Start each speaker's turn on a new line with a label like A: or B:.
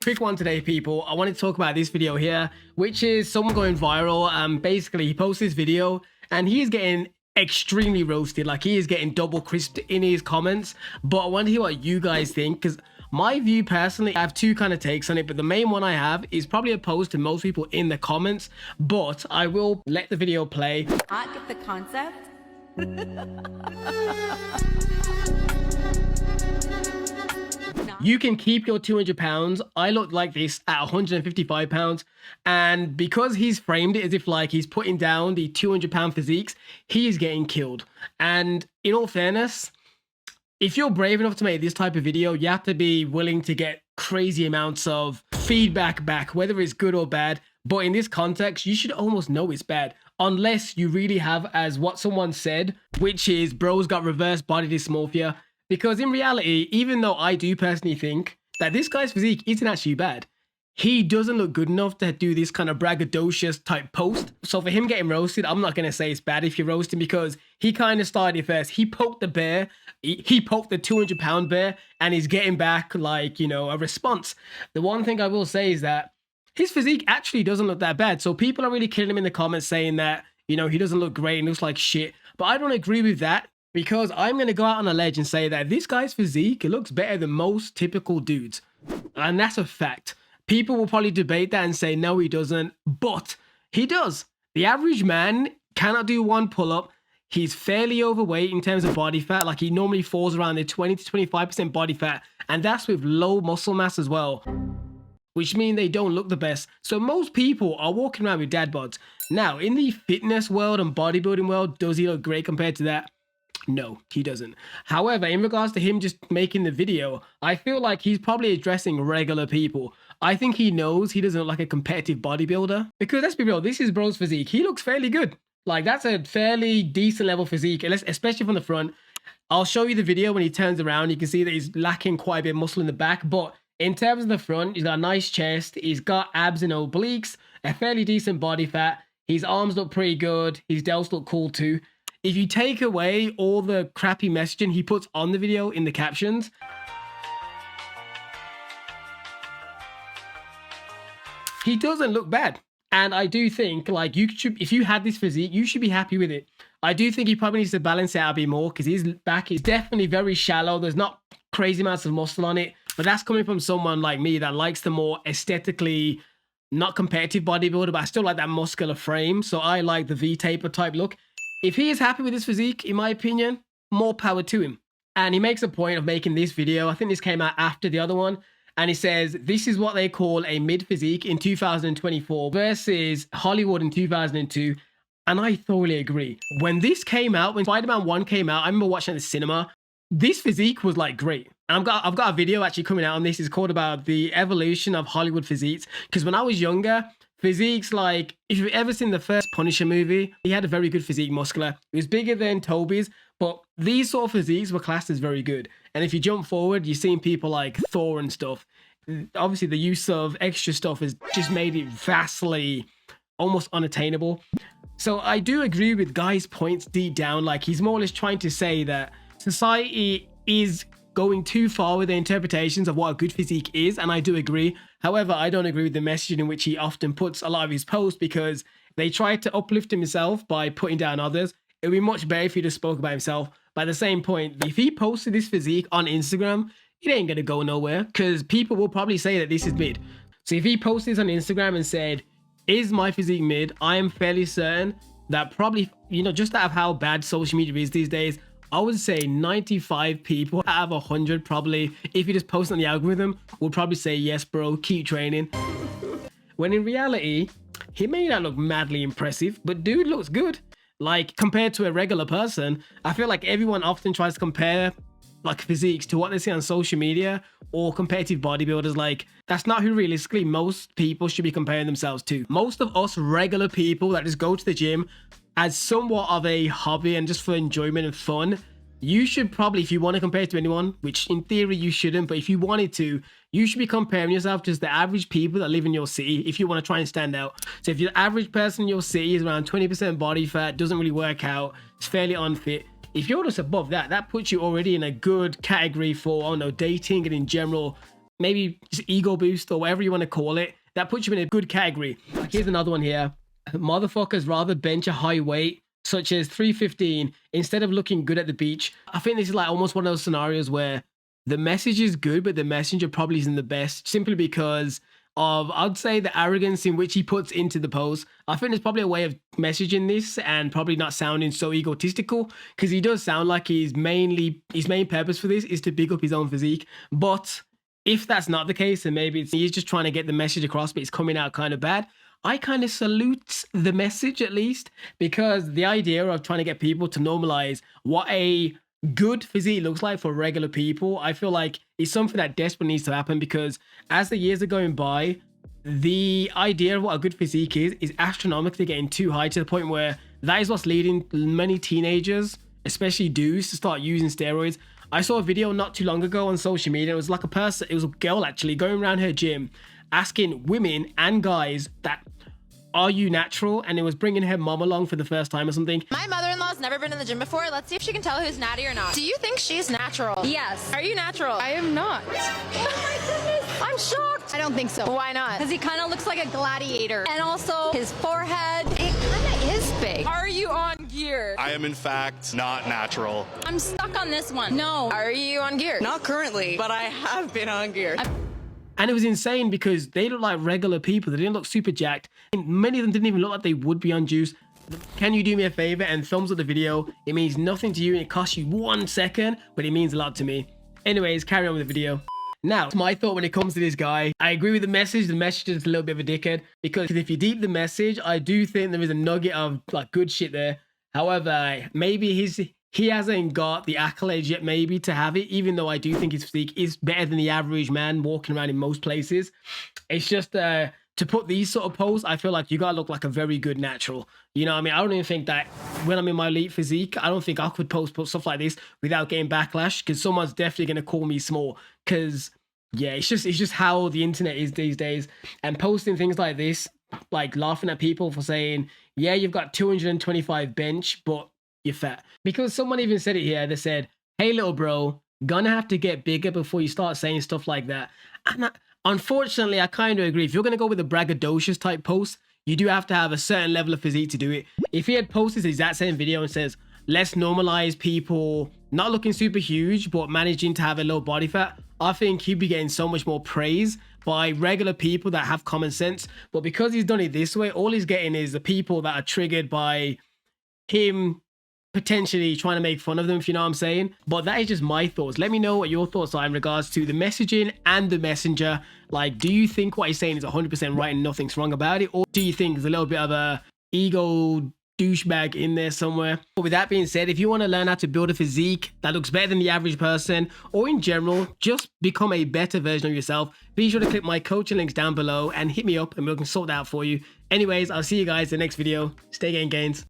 A: Quick one today, people. I wanted to talk about this video here, which is someone going viral. Basically, he posts this video and he is getting extremely roasted. Like, he is getting double crisped in his comments. But I want to hear what you guys think, because my view personally, I have two kind of takes on it, but the main one I have is probably opposed to most people in the comments. But I will let the video play.
B: Not get the concept.
A: You can keep your 200 pounds. I look like this at 155 pounds. And because he's framed it as if like he's putting down the 200 pound physiques, he is getting killed. And in all fairness, if you're brave enough to make this type of video, you have to be willing to get crazy amounts of feedback back, whether it's good or bad. But in this context, you should almost know it's bad, unless you really have, as what someone said, which is bro's got reverse body dysmorphia. Because in reality, even though I do personally think that this guy's physique isn't actually bad, he doesn't look good enough to do this kind of braggadocious type post. So for him getting roasted, I'm not going to say it's bad if you roast him, because he kind of started it first. He poked the bear, he poked the 200 pound bear, and he's getting back like, you know, a response. The one thing I will say is that his physique actually doesn't look that bad. So people are really killing him in the comments saying that, you know, he doesn't look great and looks like shit. But I don't agree with that, because I'm going to go out on a ledge and say that this guy's physique, it looks better than most typical dudes. And that's a fact. People will probably debate that and say, no, he doesn't, but he does. The average man cannot do one pull-up. He's fairly overweight in terms of body fat. Like, he normally falls around the 20 to 25% body fat. And that's with low muscle mass as well, which means they don't look the best. So most people are walking around with dad bods. Now, in the fitness world and bodybuilding world, does he look great compared to that? No, he doesn't. However, in regards to him just making the video, I feel like he's probably addressing regular people. I think he knows he doesn't look like a competitive bodybuilder. Because let's be real, this is bro's physique. He looks fairly good. Like, that's a fairly decent level physique, especially from the front. I'll show you the video when he turns around. You can see that he's lacking quite a bit of muscle in the back. But in terms of the front, he's got a nice chest. He's got abs and obliques, a fairly decent body fat. His arms look pretty good. His delts look cool too. If you take away all the crappy messaging he puts on the video in the captions, he doesn't look bad. And I do think, like, you should, if you had this physique, you should be happy with it. I do think he probably needs to balance it out a bit more, because his back is definitely very shallow. There's not crazy amounts of muscle on it, but that's coming from someone like me that likes the more aesthetically not competitive bodybuilder, but I still like that muscular frame. So I like the V-taper type look. If he is happy with his physique, in my opinion, more power to him. And he makes a point of making this video. I think this came out after the other one. And he says, this is what they call a mid-physique in 2024 versus Hollywood in 2002. And I thoroughly agree. When this came out, when Spider-Man 1 came out, I remember watching at the cinema. This physique was like great. And I've got a video actually coming out on this. It's called about the evolution of Hollywood physiques. Because when I was younger, physiques, like, if you've ever seen the first Punisher movie, he had a very good physique muscular. It was bigger than Toby's, but these sort of physiques were classed as very good. And if you jump forward, you're seeing people like Thor and stuff. Obviously, the use of extra stuff has just made it vastly almost unattainable. So I do agree with Guy's points deep down. Like, he's more or less trying to say that society is going too far with the interpretations of what a good physique is, and I do agree. However, I don't agree with the messaging in which he often puts a lot of his posts, because they try to uplift himself by putting down others. It would be much better if he just spoke about himself. But at the same point, if he posted this physique on Instagram, it ain't gonna go nowhere, because people will probably say that this is mid. So if he posted this on Instagram and said, is my physique mid, I am fairly certain that probably, you know, just out of how bad social media is these days, I would say 95 people out of 100 probably, if you just post on the algorithm, will probably say, yes, bro, keep training. When in reality, he may not look madly impressive, but dude looks good. Like, compared to a regular person, I feel like everyone often tries to compare like physiques to what they see on social media or competitive bodybuilders. Like, that's not who realistically most people should be comparing themselves to. Most of us regular people that just go to the gym as somewhat of a hobby and just for enjoyment and fun, you should probably, if you want to compare to anyone, which in theory you shouldn't, but if you wanted to, you should be comparing yourself to the average people that live in your city if you want to try and stand out. So if your average person in your city is around 20% body fat, doesn't really work out, is fairly unfit, if you're just above that, that puts you already in a good category for, I don't know, dating and in general maybe just ego boost or whatever you want to call it, that puts you in a good category. Like, here's another one here. Motherfuckers rather bench a high weight, such as 315, instead of looking good at the beach. I think this is like almost one of those scenarios where the message is good, but the messenger probably isn't the best, simply because of, I'd say, the arrogance in which he puts into the post. I think there's probably a way of messaging this and probably not sounding so egotistical, because he does sound like his main purpose for this is to big up his own physique. But if that's not the case, and maybe he's just trying to get the message across, but it's coming out kind of bad, I kind of salute the message, at least, because the idea of trying to get people to normalize what a good physique looks like for regular people, I feel like it's something that desperately needs to happen, because as the years are going by, the idea of what a good physique is astronomically getting too high, to the point where that is what's leading many teenagers, especially dudes, to start using steroids. I saw a video not too long ago on social media. It was like it was a girl actually going around her gym asking women and guys that, are you natural? And it was bringing her mom along for the first time or something.
B: My mother-in-law's never been in the gym before. Let's see if she can tell who's natty or not. Do you think she's natural? Yes. Are you natural?
C: I am not.
B: Oh my goodness. I'm shocked.
C: I don't think so.
B: Why not?
C: Because he kind of looks like a gladiator.
B: And also his forehead.
C: It kind of is big.
B: Are you on gear?
D: I am in fact not natural.
B: I'm stuck on this one. No. Are you on gear?
E: Not currently, but I have been on gear.
A: And it was insane because they look like regular people. They didn't look super jacked. And many of them didn't even look like they would be on juice. Can you do me a favor and thumbs up the video? It means nothing to you and it costs you 1 second, but it means a lot to me. Anyways, carry on with the video. Now, my thought when it comes to this guy, I agree with the message. The message is a little bit of a dickhead, because if you deep the message, I do think there is a nugget of like good shit there. However, maybe he hasn't got the accolades yet, maybe, to have it, even though I do think his physique is better than the average man walking around in most places. It's just to put these sort of posts, I feel like you gotta look like a very good natural. You know what I mean? I don't even think that when I'm in my elite physique, I don't think I could post stuff like this without getting backlash, because someone's definitely gonna call me small. Because yeah, it's just how the internet is these days. And posting things like this, like laughing at people for saying, yeah, you've got 225 bench, but you're fat. Because someone even said it here. They said, hey little bro, gonna have to get bigger before you start saying stuff like that. And unfortunately, I kind of agree. If you're gonna go with a braggadocious type post, you do have to have a certain level of physique to do it. If he had posted the exact same video and says, let's normalize people not looking super huge but managing to have a low body fat, I think he'd be getting so much more praise by regular people that have common sense. But because he's done it this way, all he's getting is the people that are triggered by him potentially trying to make fun of them, if you know what I'm saying. But that is just my thoughts. Let me know what your thoughts are in regards to the messaging and the messenger. Like, do you think what he's saying is 100% right and nothing's wrong about it? Or do you think there's a little bit of a ego douchebag in there somewhere? But with that being said, if you want to learn how to build a physique that looks better than the average person, or in general, just become a better version of yourself, be sure to click my coaching links down below and hit me up and we can sort that out for you. Anyways, I'll see you guys in the next video. Stay getting gains.